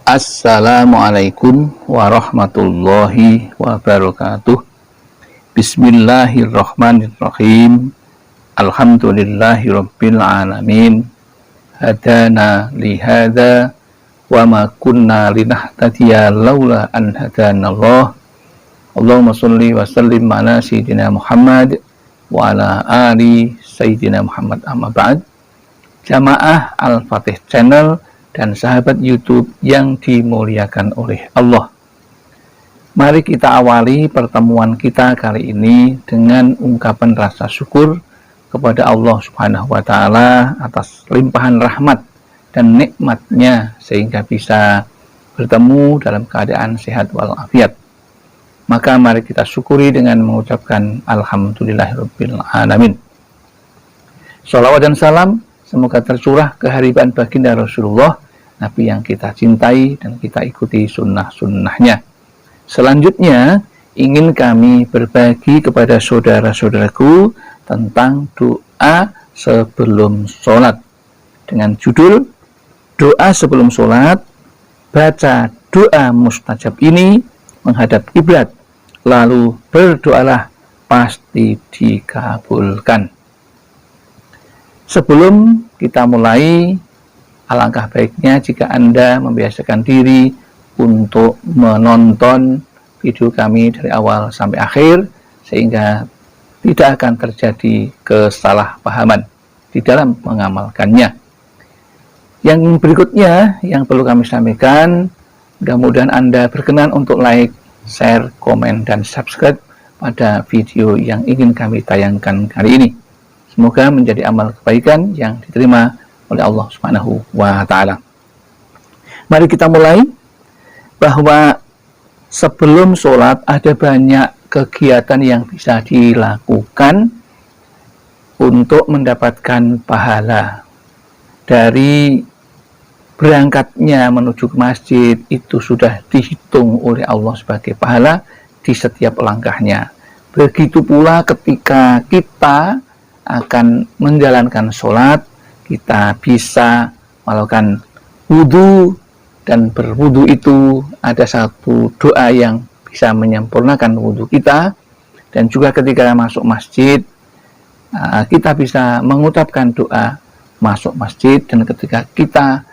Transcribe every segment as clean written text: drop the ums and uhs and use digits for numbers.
Assalamualaikum warahmatullahi wabarakatuh. Bismillahirrahmanirrahim. Alhamdulillahirabbil alamin. Hadana lihada wa ma kunna linahtadiya laula an hadanallah. Allahumma sholli wa sallim ala sayyidina Muhammad wa ala ali sayyidina Muhammad, amma ba'd. Jamaah Al-Fatih Channel dan sahabat YouTube yang dimuliakan oleh Allah. Mari kita awali pertemuan kita kali ini dengan ungkapan rasa syukur kepada Allah Subhanahu wa Ta'ala atas limpahan rahmat dan nikmatnya sehingga bisa bertemu dalam keadaan sehat walafiat. Maka mari kita syukuri dengan mengucapkan Alhamdulillahirabbil alamin. Shalawat dan salam semoga tercurah keharibaan baginda Rasulullah, Nabi yang kita cintai dan kita ikuti sunnah-sunnahnya. Selanjutnya, ingin kami berbagi kepada saudara-saudaraku tentang doa sebelum sholat. Dengan judul, doa sebelum sholat, baca doa mustajab ini menghadap kiblat, lalu berdoalah pasti dikabulkan. Sebelum kita mulai, alangkah baiknya jika Anda membiasakan diri untuk menonton video kami dari awal sampai akhir, sehingga tidak akan terjadi kesalahpahaman di dalam mengamalkannya. Yang berikutnya yang perlu kami sampaikan, mudah-mudahan Anda berkenan untuk like, share, komen, dan subscribe pada video yang ingin kami tayangkan kali ini. Semoga menjadi amal kebaikan yang diterima oleh Allah Subhanahu wa Ta'ala. Mari kita mulai. Bahwa sebelum sholat ada banyak kegiatan yang bisa dilakukan untuk mendapatkan pahala. Dari berangkatnya menuju ke masjid itu sudah dihitung oleh Allah sebagai pahala di setiap langkahnya. Begitu pula ketika kita akan menjalankan sholat, kita bisa melakukan wudhu, dan berwudhu itu ada satu doa yang bisa menyempurnakan wudhu kita. Dan juga ketika masuk masjid, kita bisa mengucapkan doa masuk masjid. Dan ketika kita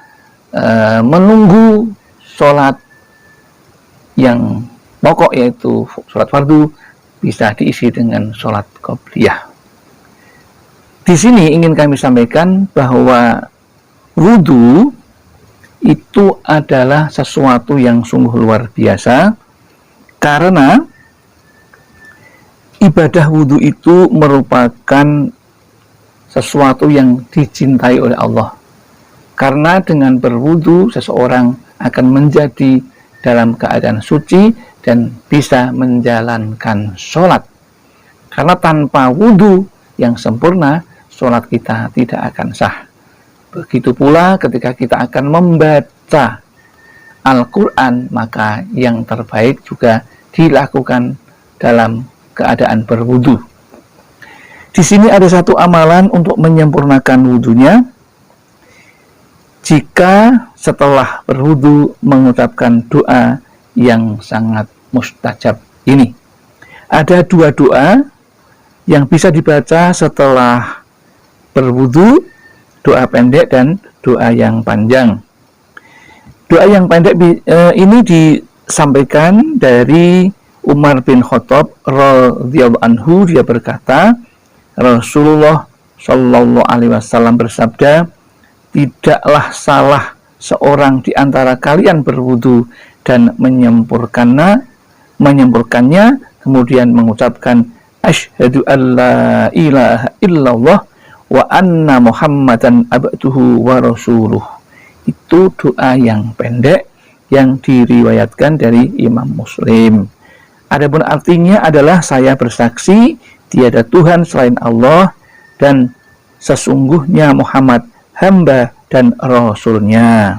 menunggu sholat yang pokok yaitu sholat fardu, bisa diisi dengan sholat qobliyah. Di sini ingin kami sampaikan bahwa wudhu itu adalah sesuatu yang sungguh luar biasa, karena ibadah wudhu itu merupakan sesuatu yang dicintai oleh Allah. Karena dengan berwudhu seseorang akan menjadi dalam keadaan suci dan bisa menjalankan sholat. Karena tanpa wudhu yang sempurna, sholat kita tidak akan sah. Begitu pula ketika kita akan membaca Al-Quran, maka yang terbaik juga dilakukan dalam keadaan berwudu. Di sini ada satu amalan untuk menyempurnakan wudunya. Jika setelah berwudu mengucapkan doa yang sangat mustajab ini. Ada dua doa yang bisa dibaca setelah berwudu, doa pendek dan doa yang panjang. Doa yang pendek ini disampaikan dari Umar bin Khattab radhiyallahu anhu. Dia berkata, Rasulullah Shallallahu alaihi wasallam bersabda, tidaklah salah seorang di antara kalian berwudu dan menyempurkannya, kemudian mengucapkan asyhadu alla ilaha illallah wa anna muhammadan abduhu wa rasuluh. Itu doa yang pendek yang diriwayatkan dari Imam Muslim. Adapun artinya adalah, saya bersaksi tiada Tuhan selain Allah dan sesungguhnya Muhammad hamba dan Rasulnya.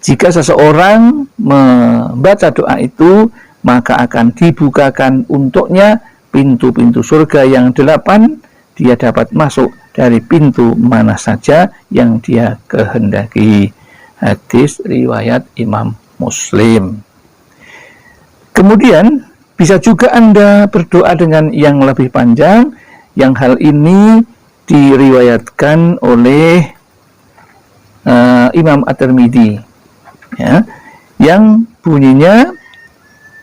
Jika seseorang membaca doa itu, maka akan dibukakan untuknya pintu-pintu surga yang 8. Dia dapat masuk dari pintu mana saja yang dia kehendaki. Hadis riwayat Imam Muslim. Kemudian bisa juga Anda berdoa dengan yang lebih panjang, yang hal ini diriwayatkan oleh Imam At-Tirmidzi, ya, yang bunyinya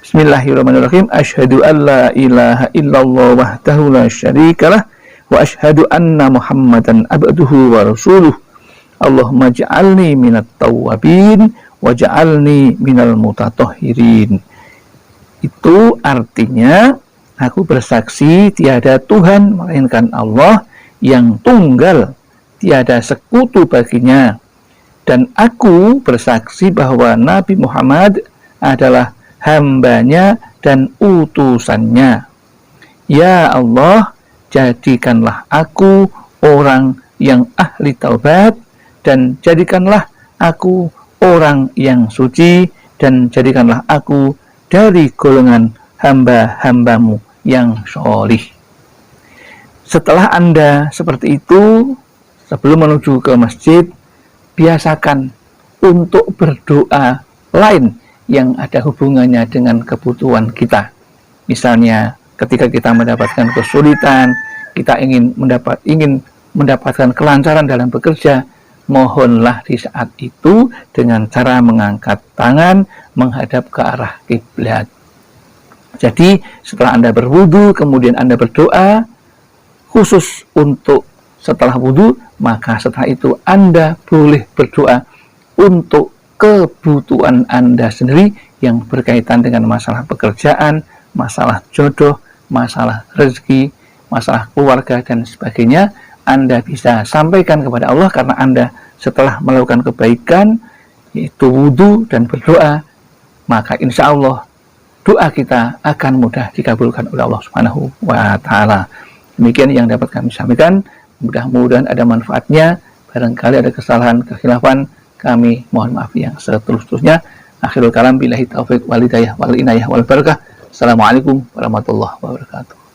Bismillahirrahmanirrahim, asyhadu an la ilaha illallah wahdahu la syarikalah wa asyhadu anna Muhammadan abduhu wa rasuluh. Allahumma ja'alni minat tawwabin wa ja'alni minal mutatahhirin. Itu artinya, aku bersaksi tiada Tuhan melainkan Allah yang tunggal, tiada sekutu baginya, dan aku bersaksi bahwa Nabi Muhammad adalah hambanya dan utusannya. Ya Allah, jadikanlah aku orang yang ahli taubat, dan jadikanlah aku orang yang suci, dan jadikanlah aku dari golongan hamba-hambamu yang sholih. Setelah Anda seperti itu, sebelum menuju ke masjid, biasakan untuk berdoa lain yang ada hubungannya dengan kebutuhan kita. Misalnya ketika kita mendapatkan kesulitan, kita ingin mendapatkan kelancaran dalam bekerja, mohonlah di saat itu dengan cara mengangkat tangan menghadap ke arah kiblat. Jadi setelah Anda berwudu, kemudian Anda berdoa khusus untuk setelah wudu, maka setelah itu Anda boleh berdoa untuk kebutuhan Anda sendiri yang berkaitan dengan masalah pekerjaan, masalah jodoh, masalah rezeki, masalah keluarga, dan sebagainya. Anda bisa sampaikan kepada Allah karena Anda setelah melakukan kebaikan, yaitu wudu dan berdoa, maka insya Allah doa kita akan mudah dikabulkan oleh Allah Subhanahu wa Ta'ala. Demikian yang dapat kami sampaikan. Mudah-mudahan ada manfaatnya. Barangkali ada kesalahan, kekhilafan, kami mohon maaf yang setulus-tulusnya. Akhirul kalam, billahi taufiq wal hidayah wal inayah wal barakah. Assalamualaikum warahmatullahi wabarakatuh.